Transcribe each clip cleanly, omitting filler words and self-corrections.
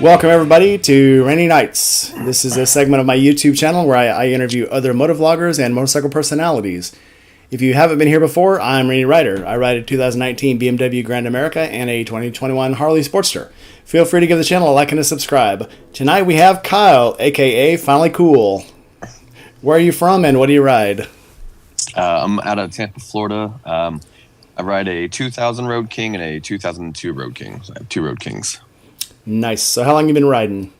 Welcome everybody to Rainy Nights. This is a segment of my YouTube channel where I interview other motovloggers and motorcycle personalities. If you haven't been here before, I'm Rainy Rider. I ride a 2019 BMW Grand America and a 2021 Harley Sportster. Feel free to give the channel a like and a subscribe. Tonight we have Kyle, aka Finally Cool. Where are you from and what do you ride? I'm out of Tampa, Florida. I ride a 2000 Road King and a 2002 Road King. So I have two Road Kings. Nice. So how long have you been riding?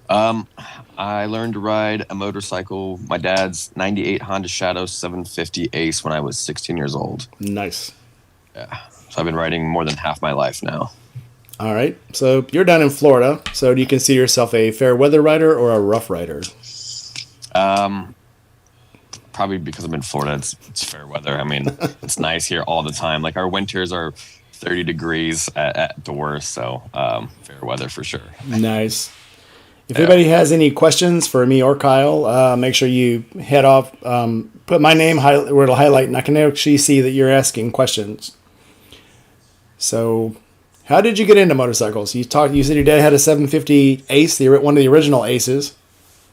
I learned to ride a motorcycle, my dad's 98 Honda Shadow 750 Ace, when I was 16 years old. Nice. Yeah. So I've been riding more than half my life now. All right. So you're down in Florida. So do you consider yourself a fair weather rider or a rough rider? Probably because I'm in Florida, it's fair weather. I mean, it's nice here all the time. Like our winters are 30 degrees at the worst, so fair weather for sure. Nice. If anybody has any questions for me or Kyle, make sure you head off, put my name where it'll highlight, and I can actually see that you're asking questions. So, how did you get into motorcycles? You said your dad had a 750 Ace, one of the original Aces.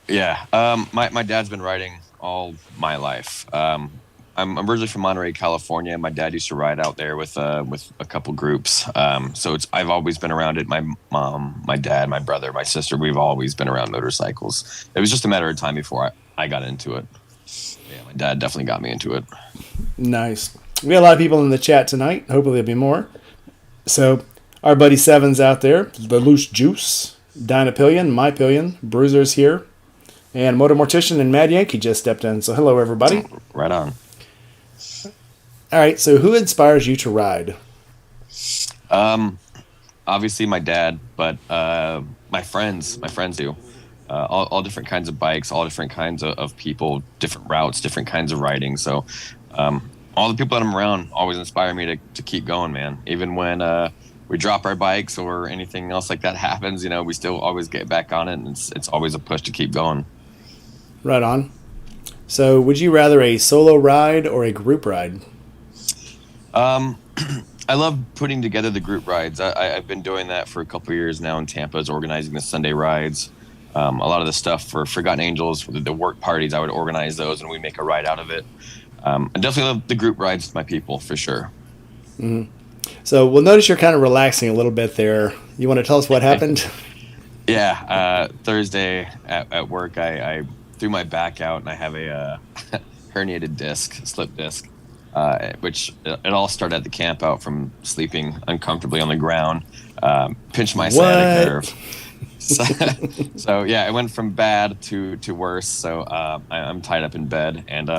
Yeah, my dad's been riding all my life. I'm originally from Monterey, California. My dad used to ride out there with a couple groups. So I've always been around it. My mom, my dad, my brother, my sister, we've always been around motorcycles. It was just a matter of time before I got into it. Yeah, my dad definitely got me into it. Nice. We got a lot of people in the chat tonight. Hopefully there'll be more. So our buddy Seven's out there. The Loose Juice, Dynapillion, My Pillion, Bruiser's here. And Motor Mortician and Mad Yankee just stepped in. So hello, everybody. Right on. All right, so who inspires you to ride? Obviously my dad, but my friends do. All different kinds of bikes, all different kinds of people, different routes, different kinds of riding. So all the people that I'm around always inspire me to keep going, man. Even when we drop our bikes or anything else like that happens, we still always get back on it, and it's always a push to keep going. Right on. So would you rather a solo ride or a group ride? I love putting together the group rides. I've been doing that for a couple of years now in Tampa, is organizing the Sunday rides. A lot of the stuff for Forgotten Angels, the work parties, I would organize those and we make a ride out of it. I definitely love the group rides with my people, for sure. Mm-hmm. So we'll notice you're kind of relaxing a little bit there. You want to tell us what happened? Yeah, Thursday at work, I threw my back out and I have a herniated slip disc. Which it all started at the camp out from sleeping uncomfortably on the ground. Pinched my sciatic nerve. So yeah, it went from bad to worse. So I'm tied up in bed, and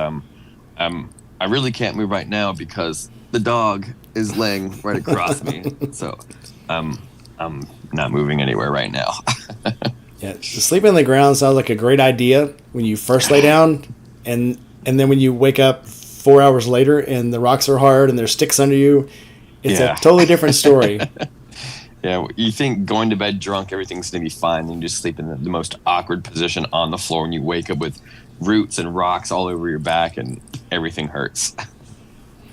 I really can't move right now because the dog is laying right across me. So I'm not moving anywhere right now. Yeah, so sleeping on the ground sounds like a great idea when you first lay down, and then when you wake up 4 hours later and the rocks are hard and there's sticks under you, it's a totally different story. Yeah, you think going to bed drunk, everything's going to be fine, and you just sleep in the most awkward position on the floor, and you wake up with roots and rocks all over your back, and everything hurts.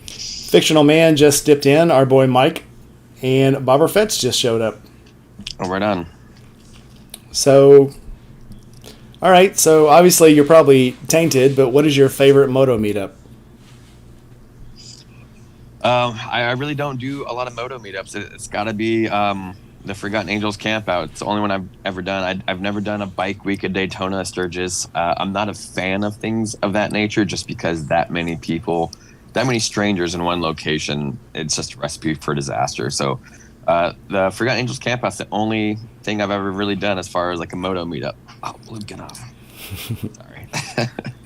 Fictional man just dipped in, our boy Mike, and Bobber Fetz just showed up. Oh, right on. So, all right, so obviously you're probably tainted, but what is your favorite moto meetup? I really don't do a lot of moto meetups. It's got to be the Forgotten Angels camp out. It's the only one I've ever done. I've never done a bike week at Daytona, Sturgis. I'm not a fan of things of that nature, just because that many people, that many strangers in one location, it's just a recipe for disaster. So the Forgotten Angels camp out's the only thing I've ever really done as far as like a moto meetup. Oh, Blue, get off. Sorry.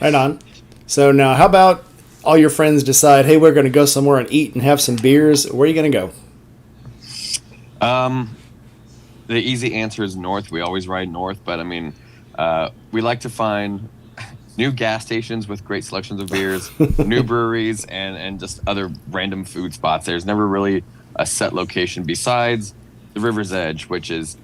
Right on. So now how about all your friends decide, hey, we're going to go somewhere and eat and have some beers. Where are you going to go? The easy answer is north. We always ride north, but I mean, we like to find new gas stations with great selections of beers, new breweries, and just other random food spots. There's never really a set location besides the River's Edge, which is,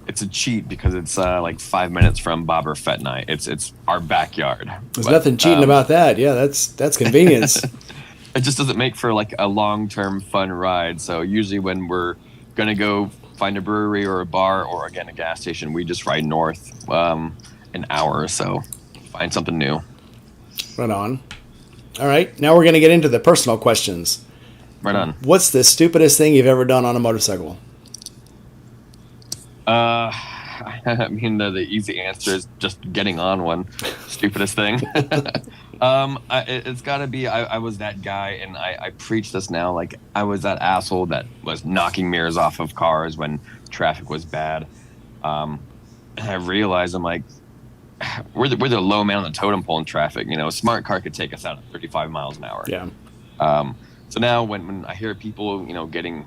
it's a cheat because it's like 5 minutes from Bobber Fett Night. It's our backyard. There's nothing cheating about that. Yeah, that's convenience. It just doesn't make for like a long-term fun ride. So usually when we're gonna go find a brewery or a bar or again a gas station, we just ride north an hour or so, find something new. Right on. All right, now we're going to get into the personal questions. Right on. What's the stupidest thing you've ever done on a motorcycle? I mean, the easy answer is just getting on one. Stupidest thing. It's got to be, I was that guy, and I preach this now, like I was that asshole that was knocking mirrors off of cars when traffic was bad. And I realized, I'm like, we're the low man on the totem pole in traffic. A smart car could take us out at 35 miles an hour. Yeah. So now when I hear people, getting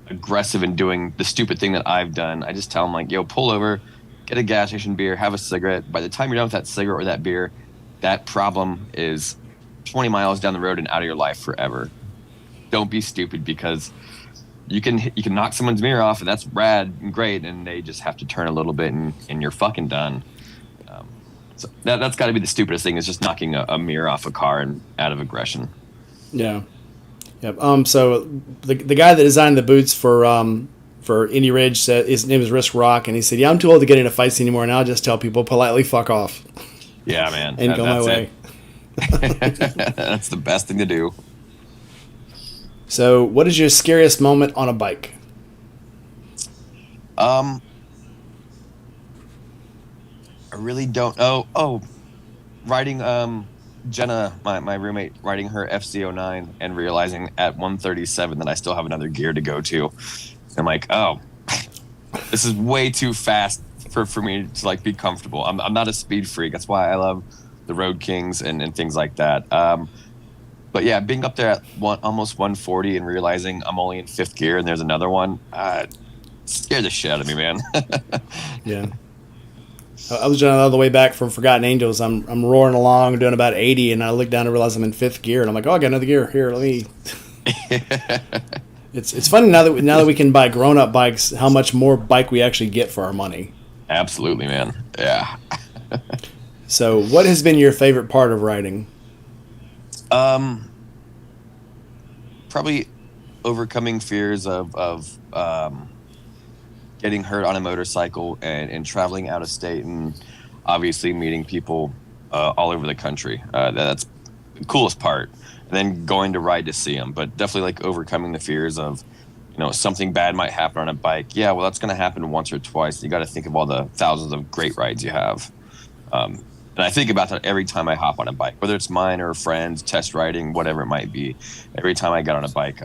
aggressive and doing the stupid thing that I've done, I just tell them, like, yo, pull over, get a gas station beer, have a cigarette. By the time you're done with that cigarette or that beer, that problem is 20 miles down the road and out of your life forever. Don't be stupid, because you can knock someone's mirror off, and that's rad and great, and they just have to turn a little bit and you're fucking done. So that's got to be the stupidest thing, is just knocking a mirror off a car and out of aggression. Yeah. Yep. So the guy that designed the boots for Indy Ridge said his name is Risk Rock, and he said, "Yeah, I'm too old to get into fights anymore. Now I just tell people politely, fuck off." Yeah, man. And go my way. That's the best thing to do. So, what is your scariest moment on a bike? I really don't. Oh, riding Jenna, my roommate, riding her FC09 and realizing at 137 that I still have another gear to go to. I'm like, oh, this is way too fast for me to like be comfortable. I'm not a speed freak. That's why I love the Road Kings and things like that. But yeah, being up there at almost 140 and realizing I'm only in fifth gear and there's another one, scared the shit out of me, man. Yeah. I was doing all the way back from Forgotten Angels. I'm roaring along, doing about 80, and I look down and realize I'm in fifth gear, and I'm like, oh, I got another gear. Here, let me. It's funny now that we can buy grown-up bikes, how much more bike we actually get for our money. Absolutely, man. Yeah. So, what has been your favorite part of riding? Probably overcoming fears of getting hurt on a motorcycle and traveling out of state, and obviously meeting people all over the country. That's the coolest part. And then going to ride to see them, but definitely like overcoming the fears of, something bad might happen on a bike. Yeah, well, that's going to happen once or twice. You got to think of all the thousands of great rides you have. And I think about that every time I hop on a bike, whether it's mine or friends, test riding, whatever it might be. Every time I get on a bike,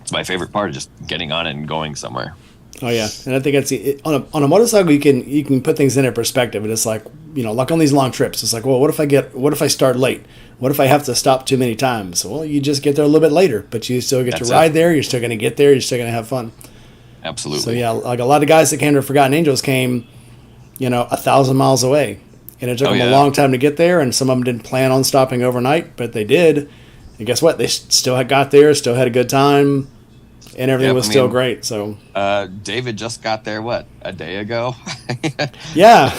it's my favorite part, of just getting on it and going somewhere. Oh yeah, and I think on a motorcycle you can put things into perspective, and it's like like on these long trips, it's like, well, what if I start late? What if I have to stop too many times? Well, you just get there a little bit later, but you still get to ride there. You're still going to get there. You're still going to have fun. Absolutely. So yeah, like a lot of guys that came to Forgotten Angels came, 1,000 miles away, and it took them a long time to get there. And some of them didn't plan on stopping overnight, but they did. And guess what? They still got there, still had a good time. And everything was still great. So David just got there, a day ago? Yeah.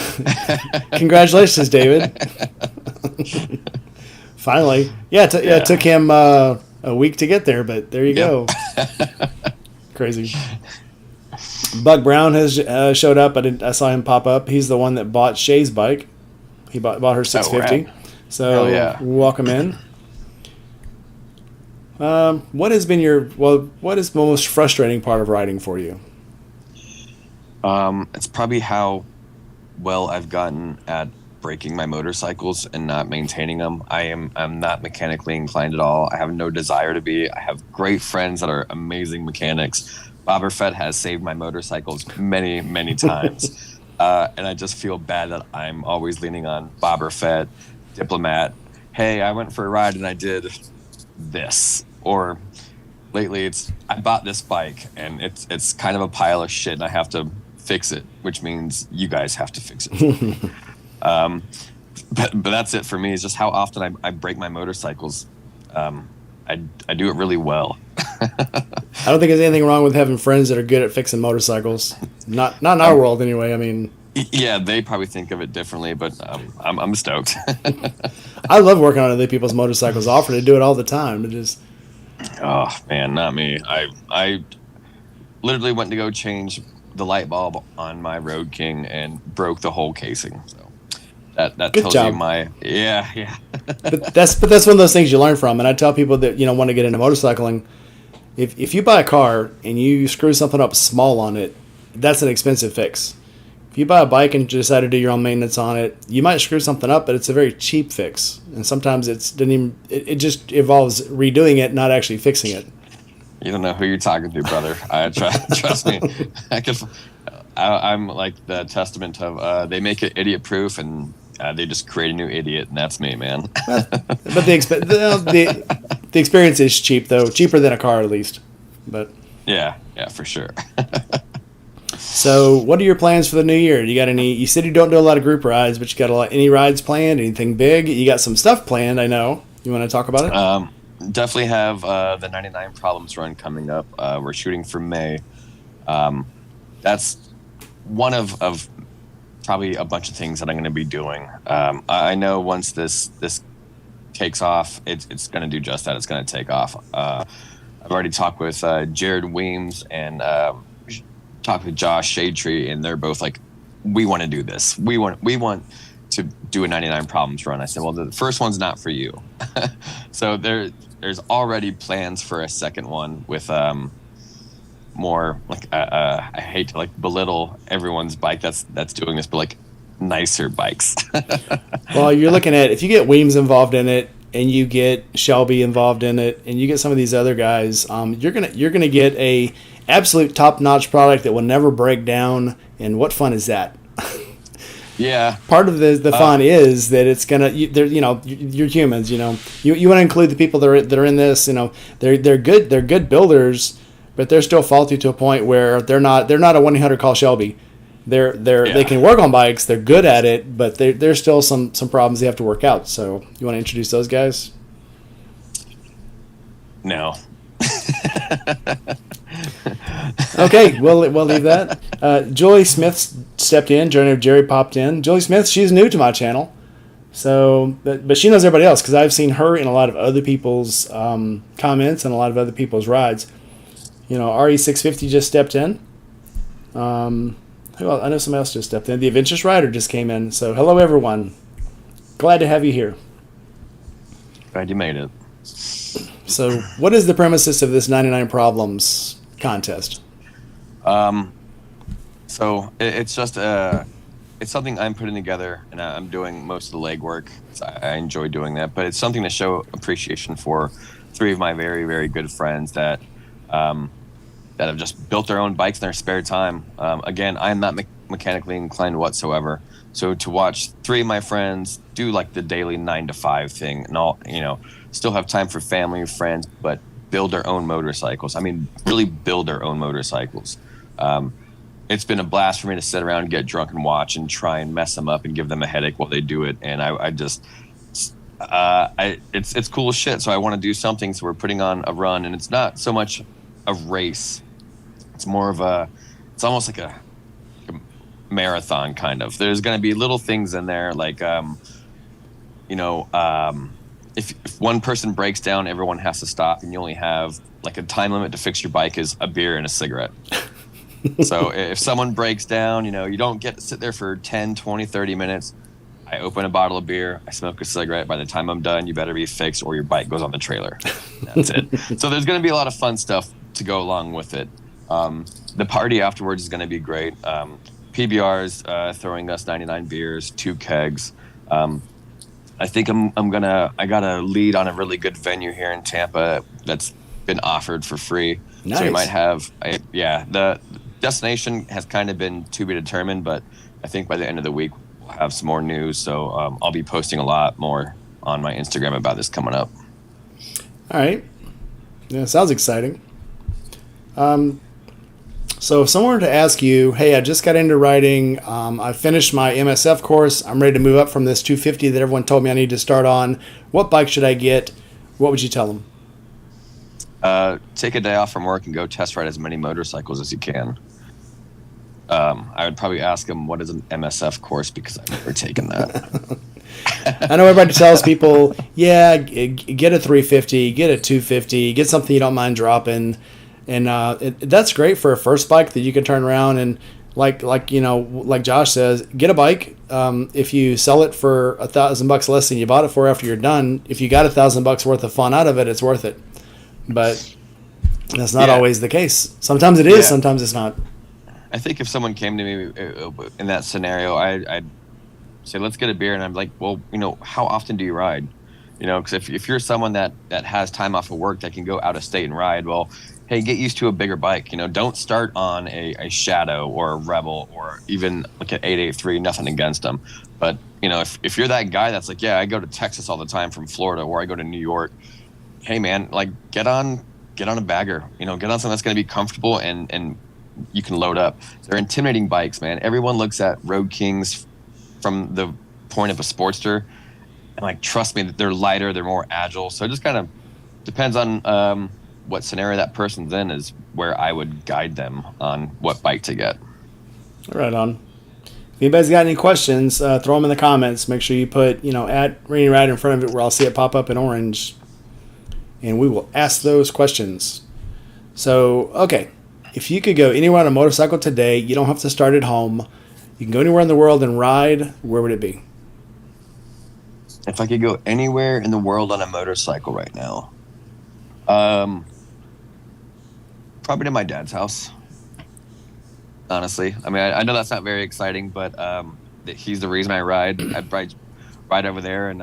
Congratulations, David. Finally. Yeah, it took him a week to get there, but there you go. Crazy. Bug Brown has showed up. I saw him pop up. He's the one that bought Shay's bike. He bought her 650. Right. So welcome in. What is the most frustrating part of riding for you? It's probably how well I've gotten at breaking my motorcycles and not maintaining them. I'm not mechanically inclined at all. I have no desire to be. I have great friends that are amazing mechanics. Boberfett has saved my motorcycles many, many times. And I just feel bad that I'm always leaning on Boberfett, Diplomat. Hey, I went for a ride and I did this. Or lately I bought this bike and it's kind of a pile of shit and I have to fix it, which means you guys have to fix it. But that's it for me. It's just how often I break my motorcycles. I do it really well. I don't think there's anything wrong with having friends that are good at fixing motorcycles. Not in our world anyway. I mean, yeah, they probably think of it differently, but I'm stoked. I love working on other people's motorcycles. I offer to do it all the time. It just. Oh man, not me. literally went to go change the light bulb on my Road King and broke the whole casing. So that Good tells job. you my yeah. But that's one of those things you learn from. And I tell people that want to get into motorcycling, if you buy a car and you screw something up small on it, that's an expensive fix. If you buy a bike and decide to do your own maintenance on it, you might screw something up, but it's a very cheap fix. And sometimes it just involves redoing it, not actually fixing it. You don't know who you're talking to, brother. Trust me. I'm like the testament of they make it idiot proof, and they just create a new idiot, and that's me, man. But the experience is cheap, though, cheaper than a car at least. But yeah, for sure. So, what are your plans for the new year? You got any? You said you don't do a lot of group rides, but you got any rides planned? Anything big? You got some stuff planned, I know. You want to talk about it? Definitely have the 99 Problems run coming up. We're shooting for May. That's one of probably a bunch of things that I'm going to be doing. I know once this takes off, it's going to do just that. It's going to take off. I've already talked with Jared Weems and talked with Josh Shadetree, and they're both like, we want to do this. We want to do a 99 Problems run. I said, well, the first one's not for you. So there's already plans for a second one with more like I hate to like belittle everyone's bike that's doing this, but like nicer bikes. Well, you're looking at, if you get Weems involved in it, and you get Shelby involved in it, and you get some of these other guys, you're gonna get a absolute top-notch product that will never break down. And what fun is that? Yeah. Part of the fun is that it's gonna, you're humans. You want to include the people that are in this. They're good builders, but they're still faulty to a point where they're not a 1-800 call Shelby. They can work on bikes. They're good at it, but there's still some problems they have to work out. So you want to introduce those guys? No. Okay, we'll leave that. Julie Smith stepped in. Jerry popped in. Julie Smith, she's new to my channel, so but she knows everybody else because I've seen her in a lot of other people's comments and a lot of other people's rides. RE650 just stepped in. I know somebody else just stepped in. The Adventurous Rider just came in. So hello, everyone. Glad to have you here. Glad you made it. So what is the premises of this 99 Problems contest? So it's just it's something I'm putting together, and I'm doing most of the legwork. I enjoy doing that, but it's something to show appreciation for 3 of my very, very good friends that have just built their own bikes in their spare time. Again, I'm not mechanically inclined whatsoever. So to watch 3 of my friends do like the daily 9 to 5 thing and all, still have time for family and friends, but build their own motorcycles. I mean, really build their own motorcycles. It's been a blast for me to sit around and get drunk and watch and try and mess them up and give them a headache while they do it. And it's cool as shit. So I want to do something. So we're putting on a run, and it's not so much a race. It's more of it's almost like a marathon kind of. There's going to be little things in there like, if one person breaks down, everyone has to stop, and you only have like a time limit to fix your bike is a beer and a cigarette. So if someone breaks down, you don't get to sit there for 10, 20, 30 minutes. I open a bottle of beer, I smoke a cigarette. By the time I'm done, you better be fixed or your bike goes on the trailer. That's it. So there's going to be a lot of fun stuff to go along with it. The party afterwards is going to be great. PBR's throwing us 99 beers, 2 kegs. I think I got a lead on a really good venue here in Tampa that's been offered for free. Nice. So we might have, the destination has kind of been to be determined, but I think by the end of the week we'll have some more news. So I'll be posting a lot more on my Instagram about this coming up. All right. Yeah, sounds exciting. So if someone were to ask you, hey, I just got into riding, I finished my MSF course, I'm ready to move up from this 250 that everyone told me I need to start on, what bike should I get? What would you tell them? Take a day off from work and go test ride as many motorcycles as you can. I would probably ask them, what is an MSF course? Because I've never taken that. I know everybody tells people, get a 350, get a 250, get something you don't mind dropping. And that's great for a first bike that you can turn around and like Josh says, get a bike. If you sell it for $1,000 less than you bought it for after you're done, if you got $1,000 worth of fun out of it, it's worth it. But that's not always the case. Sometimes it is, sometimes it's not. I think if someone came to me in that scenario, I'd say, let's get a beer. And I'm like, well, how often do you ride? Because if you're someone that has time off of work that can go out of state and ride, well, hey, get used to a bigger bike. Don't start on a Shadow or a Rebel or even like an 883, nothing against them. But, if you're that guy that's like, yeah, I go to Texas all the time from Florida, or I go to New York, hey, man, like get on a bagger, get on something that's going to be comfortable and you can load up. They're intimidating bikes, man. Everyone looks at Road Kings from the point of a Sportster. And like, trust me, that they're lighter, they're more agile. So it just kind of depends on what scenario that person's in is where I would guide them on what bike to get. Right on. If anybody's got any questions, throw them in the comments. Make sure you put, at Rainy Rider in front of it where I'll see it pop up in orange. And we will ask those questions. So, okay. If you could go anywhere on a motorcycle today, you don't have to start at home. You can go anywhere in the world and ride. Where would it be? If I could go anywhere in the world on a motorcycle right now, probably to my dad's house. Honestly, I mean, I know that's not very exciting, but he's the reason I ride. I'd ride over there and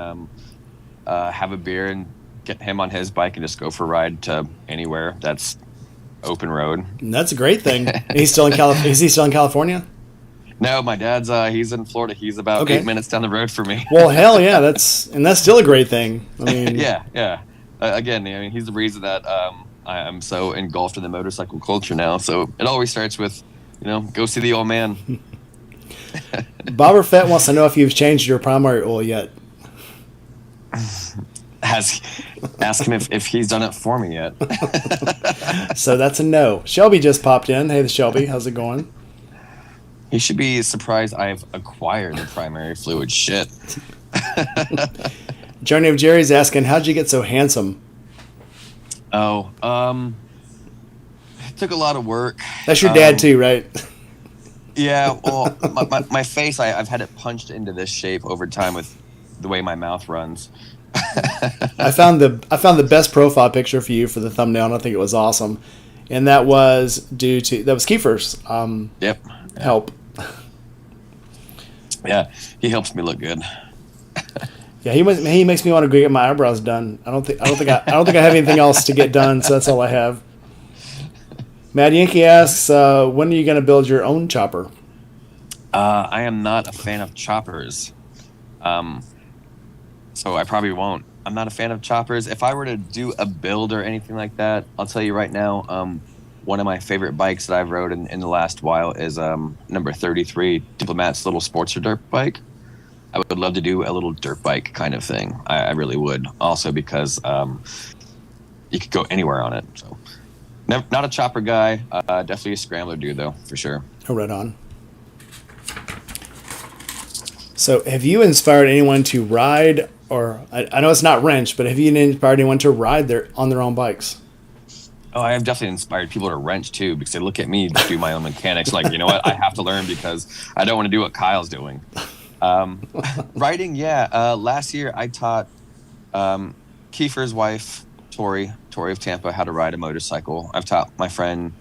have a beer and get him on his bike and just go for a ride to anywhere that's open road. And that's a great thing. He's still in Is he still in California? No, my dad's he's in Florida. He's about 8 minutes down the road for me. Well, hell yeah, that's still a great thing. I mean, yeah. Again, I mean, he's the reason that I'm so engulfed in the motorcycle culture now. So it always starts with, go see the old man. Bobber Fett wants to know if you've changed your primary oil yet. Ask him if he's done it for me yet. So that's a no. Shelby just popped in. Hey, Shelby, how's it going? He should be surprised I've acquired the primary fluid. Shit. Journey of Jerry's asking, how'd you get so handsome? Oh, it took a lot of work. That's your dad too, right? Yeah, well, my face, I've had it punched into this shape over time with the way my mouth runs. I found the best profile picture for you for the thumbnail, and I think it was awesome. And that was Kiefer's help. Yeah, he helps me look good. Yeah, he makes me want to go get my eyebrows done. I don't think I have anything else to get done, so that's all I have. Mad Yankee asks, when are you going to build your own chopper? I am not a fan of choppers. So I probably won't. I'm not a fan of choppers. If I were to do a build or anything like that, I'll tell you right now, one of my favorite bikes that I've rode in the last while is number 33, Diplomat's little sportster dirt bike. I would love to do a little dirt bike kind of thing. I really would. Also because you could go anywhere on it. So not a chopper guy. Definitely a scrambler dude, though, for sure. Oh, right on. So have you inspired anyone to ride, or I know it's not wrench, but have you inspired anyone to ride on their own bikes? Oh, I have definitely inspired people to wrench too, because they look at me do my own mechanics. Like, you know what? I have to learn because I don't want to do what Kyle's doing. Riding, yeah. Last year I taught Kiefer's wife, Tori of Tampa, how to ride a motorcycle. I've taught my friend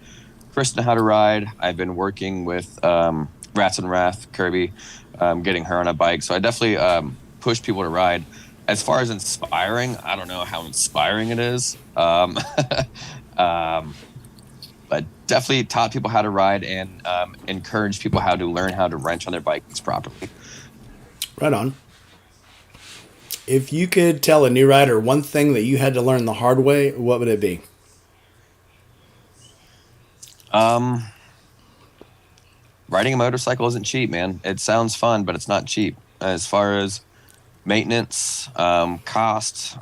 Kristen how to ride. I've been working with Rats and Wrath, Kirby, getting her on a bike. So I definitely push people to ride. As far as inspiring, I don't know how inspiring it is. But definitely taught people how to ride and encouraged people how to learn how to wrench on their bikes properly. Right on. If you could tell a new rider one thing that you had to learn the hard way, what would it be? Riding a motorcycle isn't cheap, man. It sounds fun, but it's not cheap. As far as maintenance, costs,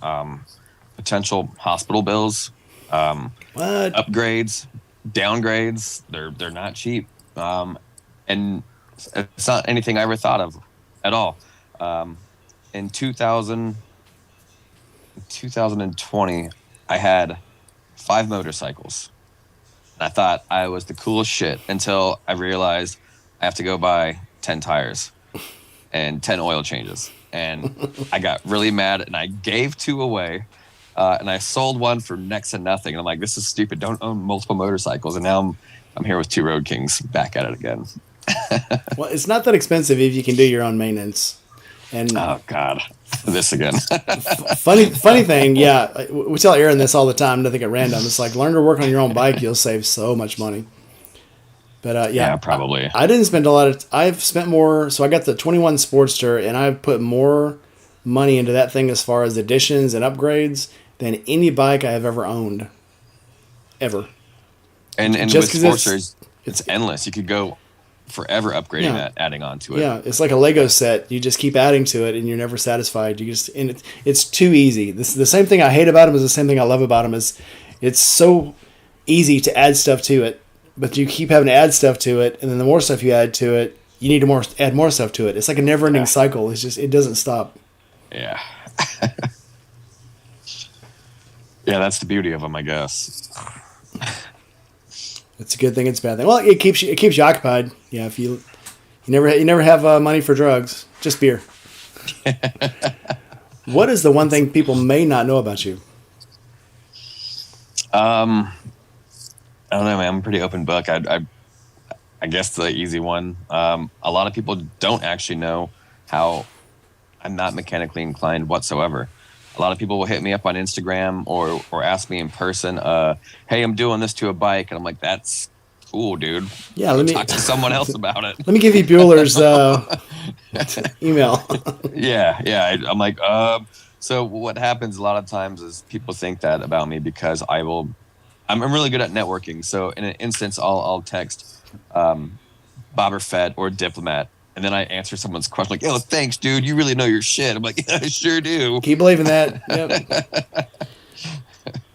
potential hospital bills, upgrades, downgrades, they're not cheap. And it's not anything I ever thought of at all. In 2020, I had 5 motorcycles. I thought I was the coolest shit until I realized I have to go buy 10 tires and 10 oil changes. And I got really mad and I gave 2 away. And I sold one for next to nothing. And I'm like, this is stupid. Don't own multiple motorcycles. And now I'm here with 2 Road Kings back at it again. Well, it's not that expensive if you can do your own maintenance. And oh God, this again. funny thing, yeah, we tell Aaron this all the time. Nothing at random. It's like learn to work on your own bike. You'll save so much money. But yeah, probably. I didn't spend a lot of. I've spent more. So I got the 21 Sportster, and I've put more money into that thing as far as additions and upgrades than any bike I have ever owned, ever. And just with Sportsters, it's endless. You could go forever upgrading that, adding on to it. Yeah, it's like a Lego set. You just keep adding to it, and you're never satisfied. It's too easy. The same thing I hate about them is the same thing I love about them. Is it's so easy to add stuff to it, but you keep having to add stuff to it, and then the more stuff you add to it, you need to add more stuff to it. It's like a never-ending cycle. It's just it doesn't stop. Yeah. Yeah, that's the beauty of them, I guess. It's a good thing. It's a bad thing. Well, it keeps you occupied. Yeah, if you never have money for drugs, just beer. What is the one thing people may not know about you? I don't know, man. I'm a pretty open book. I guess the easy one. A lot of people don't actually know how I'm not mechanically inclined whatsoever. A lot of people will hit me up on Instagram or ask me in person, hey, I'm doing this to a bike. And I'm like, that's cool, dude. Yeah, let me talk to someone else about it. Let me give you Bueller's email. Yeah. I'm like, so what happens a lot of times is people think that about me because I'm really good at networking. So in an instance, I'll text Boba Fett or Diplomat. And then I answer someone's question like, "Oh, thanks, dude. You really know your shit." I'm like, "Yeah, I sure do." Keep believing that. Yep.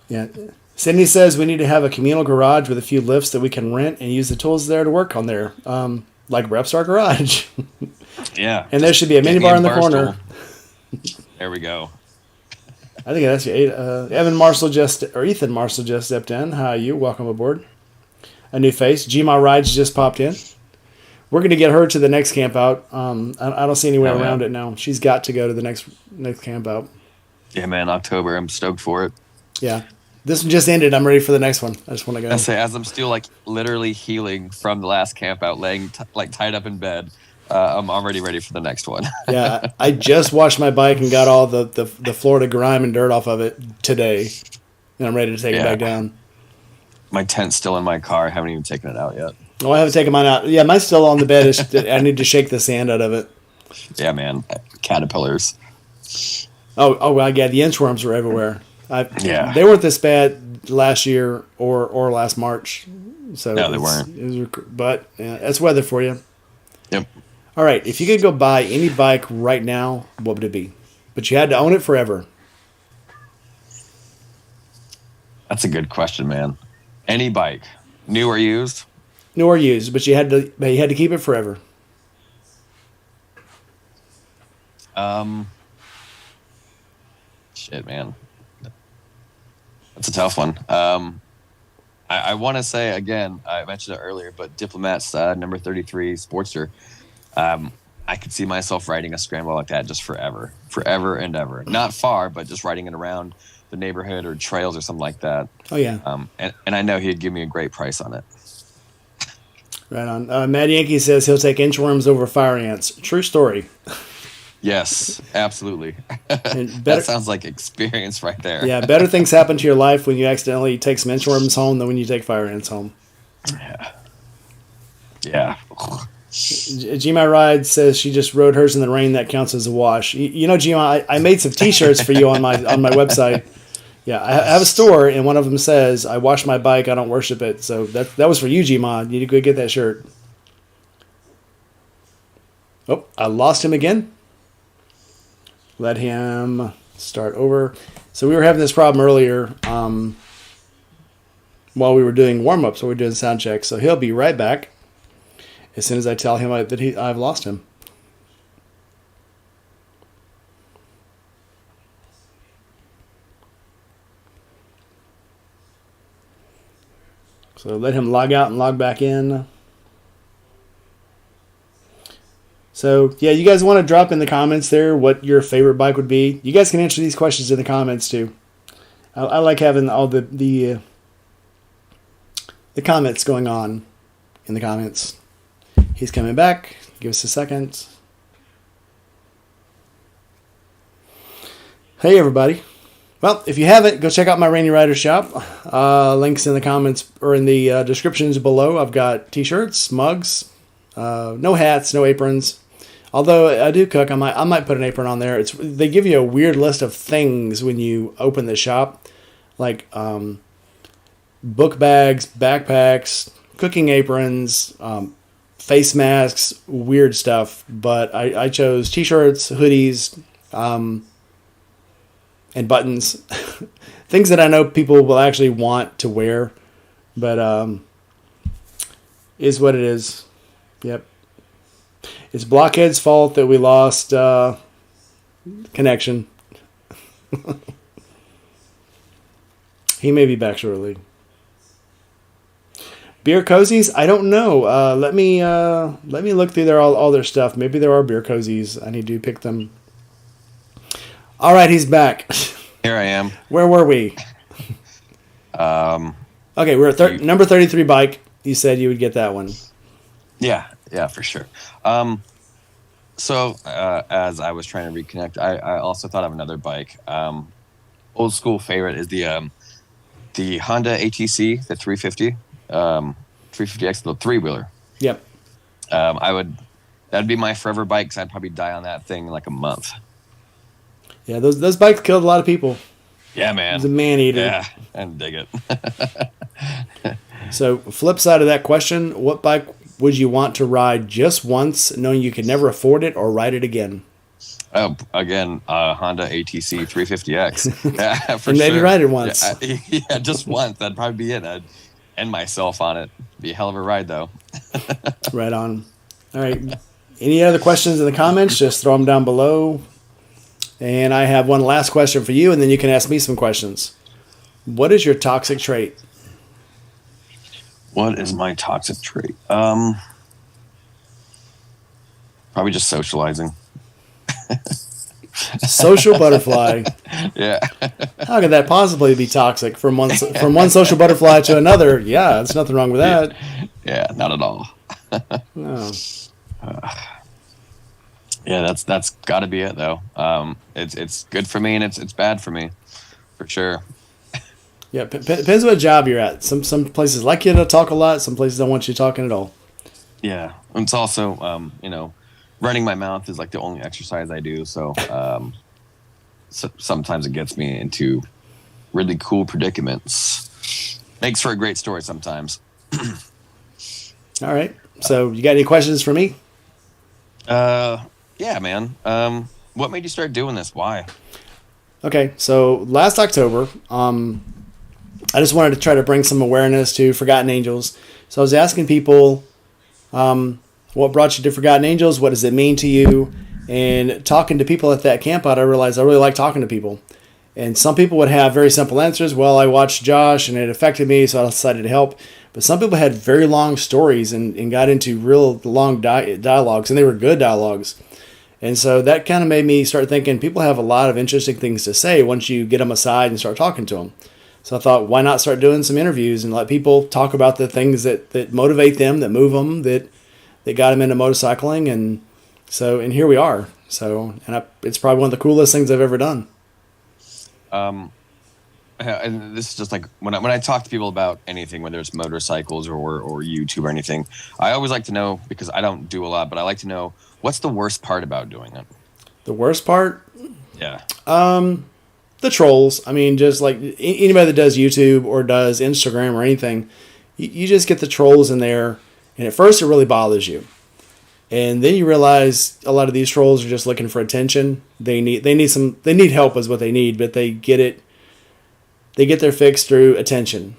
Yeah. Sydney says we need to have a communal garage with a few lifts that we can rent and use the tools there to work on there, like Repstar Garage. Yeah. And there should be a minibar in the corner. There we go. I think that's Ethan Marshall just stepped in. Hi, you. Welcome aboard. A new face. Gma Rides just popped in. We're going to get her to the next camp out. I don't see any way around it now. She's got to go to the next camp out. Yeah, man, October. I'm stoked for it. Yeah. This one just ended. I'm ready for the next one. I just want to go. I say, as I'm still like literally healing from the last camp out, laying tied up in bed, I'm already ready for the next one. Yeah, I just washed my bike and got all the Florida grime and dirt off of it today, and I'm ready to take it back down. My tent's still in my car. I haven't even taken it out yet. Oh, I haven't taken mine out. Yeah, mine's still on the bed. I need to shake the sand out of it. Yeah, man. Caterpillars. Oh, well, yeah, the inchworms are everywhere. They weren't this bad last year or last March. So no, they weren't. But that's weather for you. Yep. All right, if you could go buy any bike right now, what would it be? But you had to own it forever. That's a good question, man. Any bike, new or used? New or used, but you had to keep it forever. Shit, man. That's a tough one. I want to say, again, I mentioned it earlier, but Diplomat's number 33 Sportster. I could see myself riding a scramble like that just forever and ever. Not far, but just riding it around the neighborhood or trails or something like that. Oh, yeah. And I know he'd give me a great price on it. Right on. Mad Yankee says he'll take inchworms over fire ants. True story. Yes, absolutely. That sounds like experience right there. Yeah, better things happen to your life when you accidentally take some inchworms home than when you take fire ants home. Yeah. Gma Ride says she just rode hers in the rain. That counts as a wash. You know, Gma, I made some T-shirts for you on my website. Yeah, I have a store, and one of them says, "I wash my bike, I don't worship it." So that was for you, Gma. You need to go get that shirt. Oh, I lost him again. Let him start over. So we were having this problem earlier while we were doing warm-ups, so we were doing sound checks. So he'll be right back as soon as I tell him that I've lost him. So let him log out and log back in. So, yeah, you guys want to drop in the comments there what your favorite bike would be. You guys can answer these questions in the comments, too. I like having all the comments going on in the comments. He's coming back. Give us a second. Hey, everybody. Well, if you haven't, go check out my Rainy Rider shop. Links in the comments or in the descriptions below. I've got t-shirts, mugs, no hats, no aprons. Although I do cook, I might put an apron on there. They give you a weird list of things when you open the shop, like book bags, backpacks, cooking aprons, face masks, weird stuff. But I chose t-shirts, hoodies, and buttons, things that I know people will actually want to wear. But is what it is. Yep. It's Blockhead's fault that we lost connection. He may be back shortly. Beer cozies? I don't know. Let me look through all their stuff. Maybe there are beer cozies. I need to pick them. All right, he's back. Here I am. Where were we? Okay, we're at number 33 bike. You said you would get that one. Yeah, for sure. So as I was trying to reconnect, I also thought of another bike. Old school favorite is the Honda ATC, the 350, 350X, the three-wheeler. Yep. That'd be my forever bike because I'd probably die on that thing in like a month. Yeah, those bikes killed a lot of people. Yeah, man. It's a man-eater. Yeah, and dig it. So, flip side of that question, what bike would you want to ride just once, knowing you could never afford it or ride it again? Oh, again, Honda ATC 350X. Yeah, for and maybe sure. ride it once. Yeah, just once. That'd probably be it. I'd end myself on it. Be a hell of a ride, though. Right on. All right. Any other questions in the comments? Just throw them down below. And I have one last question for you, and then you can ask me some questions. What is your toxic trait? What is my toxic trait? Probably just socializing. Social butterfly. Yeah. How could that possibly be toxic from one social butterfly to another? Yeah, there's nothing wrong with that. Yeah, not at all. No. Yeah, that's got to be it though. It's good for me and it's bad for me, for sure. Yeah, depends what job you're at. Some places like you to talk a lot. Some places don't want you talking at all. Yeah, and it's also running my mouth is like the only exercise I do. So, sometimes it gets me into really cool predicaments. Makes for a great story sometimes. All right. So you got any questions for me? Yeah, man. What made you start doing this? Why? Okay, so last October, I just wanted to try to bring some awareness to Forgotten Angels. So I was asking people, what brought you to Forgotten Angels? What does it mean to you? And talking to people at that camp out, I realized I really like talking to people. And some people would have very simple answers. Well, I watched Josh and it affected me, so I decided to help. But some people had very long stories and got into real long dialogues, and they were good dialogues. And so that kind of made me start thinking people have a lot of interesting things to say once you get them aside and start talking to them. So I thought, why not start doing some interviews and let people talk about the things that motivate them, that move them, that got them into motorcycling. And here we are. So, it's probably one of the coolest things I've ever done. And this is just like when I talk to people about anything, whether it's motorcycles or YouTube or anything, I always like to know, because I don't do a lot, but I like to know what's the worst part about doing it. The worst part? Yeah. The trolls. I mean, just like anybody that does YouTube or does Instagram or anything, you just get the trolls in there, and at first it really bothers you. And then you realize a lot of these trolls are just looking for attention. They need help is what they need, but they get their fix through attention.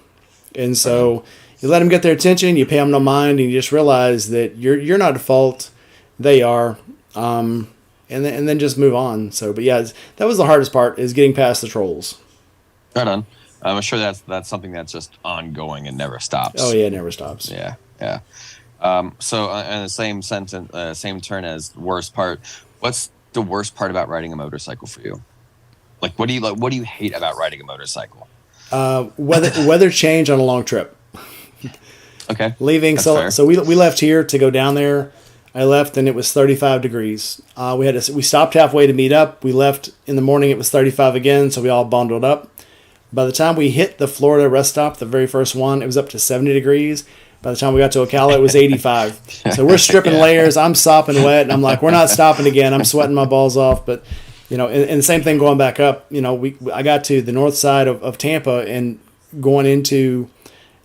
And so you let them get their attention, you pay them no mind, and you just realize that you're not at fault, they are, and then just move on. So, but yeah, that was the hardest part, is getting past the trolls. Right on. I'm sure that's something that's just ongoing and never stops. Oh yeah, it never stops. Yeah, yeah. So in the same sentence, same turn as worst part, what's the worst part about riding a motorcycle for you? Like, what do you hate about riding a motorcycle? Weather change on a long trip. Okay. Leaving, so we left here to go down there. I left and it was 35 degrees. We stopped halfway to meet up. We left in the morning. It was 35 again, so we all bundled up. By the time we hit the Florida rest stop, the very first one, it was up to 70 degrees. By the time we got to Ocala, it was 85. So we're stripping layers. I'm sopping wet, and I'm like, we're not stopping again. I'm sweating my balls off. But, and the same thing going back up. I got to the north side of Tampa, and going into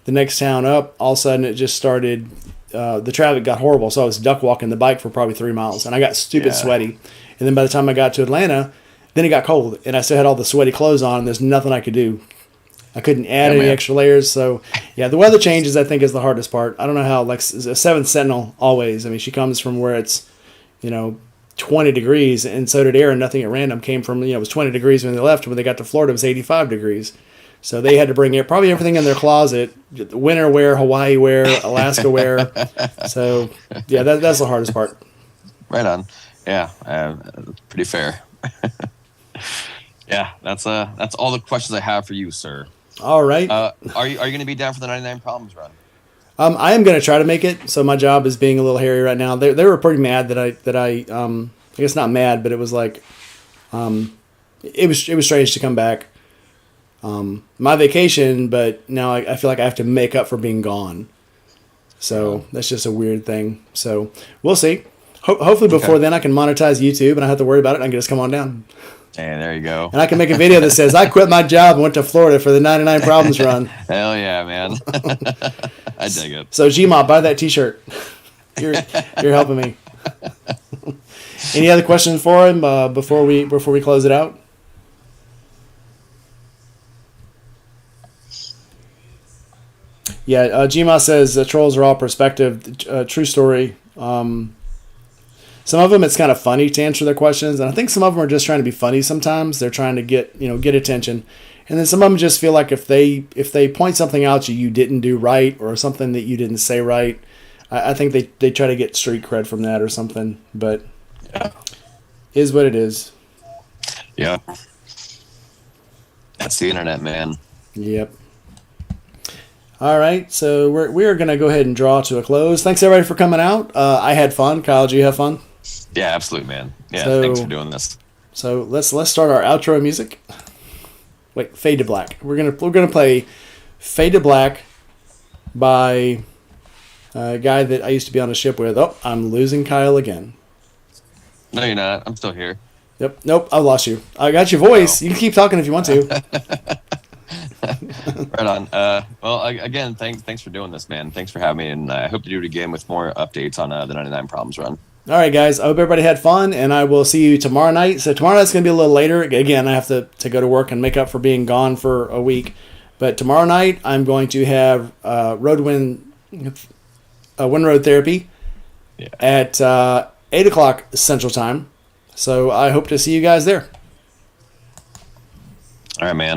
the next town up, all of a sudden it just started, the traffic got horrible. So I was duck walking the bike for probably 3 miles, and I got stupid sweaty. And then by the time I got to Atlanta, then it got cold, and I still had all the sweaty clothes on, and there's nothing I could do. I couldn't add any extra layers. So, yeah, the weather changes, I think, is the hardest part. I don't know how, like, a 7th Sentinel always. I mean, she comes from where it's, 20 degrees, and so did Aaron. Nothing at random came from, it was 20 degrees when they left. When they got to Florida, it was 85 degrees. So they had to bring probably everything in their closet, winter wear, Hawaii wear, Alaska wear. So, yeah, that's the hardest part. Right on. Yeah, pretty fair. Yeah, that's all the questions I have for you, sir. All right. Are you going to be down for the 99 Problems run? I am going to try to make it. So my job is being a little hairy right now. They were pretty mad that I guess not mad, but it was like, it was strange to come back. My vacation, but now I feel like I have to make up for being gone. So that's just a weird thing. So we'll see. Hopefully before then I can monetize YouTube and I don't have to worry about it. I can just come on down. Hey, there you go. And I can make a video that says, I quit my job and went to Florida for the 99 Problems run. Hell yeah, man. I dig it. So Gma, buy that t-shirt. You're helping me. Any other questions for him before we close it out? Yeah, Gma says trolls are all perspective. True story. Some of them it's kind of funny to answer their questions, and I think some of them are just trying to be funny. Sometimes they're trying to get attention, and then some of them just feel like if they point something out you didn't do right or something that you didn't say right, I think they try to get street cred from that or something. But is what it is. Yeah, that's the internet, man. Yep. All right, so we're going to go ahead and draw to a close. Thanks everybody for coming out. I had fun. Kyle, did you have fun? Yeah, absolutely, man. Yeah, thanks for doing this. So let's start our outro music. Wait, Fade to Black. We're gonna play Fade to Black by a guy that I used to be on a ship with. Oh, I'm losing Kyle again. No, you're not. I'm still here. Yep. Nope. I lost you. I got your voice. You can keep talking if you want to. Right on. Well, again, thanks for doing this, man. Thanks for having me, and I hope to do it again with more updates on the 99 Problems run. All right, guys. I hope everybody had fun, and I will see you tomorrow night. So tomorrow night's going to be a little later. Again, I have to go to work and make up for being gone for a week. But tomorrow night, I'm going to have wind road therapy at 8 o'clock Central Time. So I hope to see you guys there. All right, man.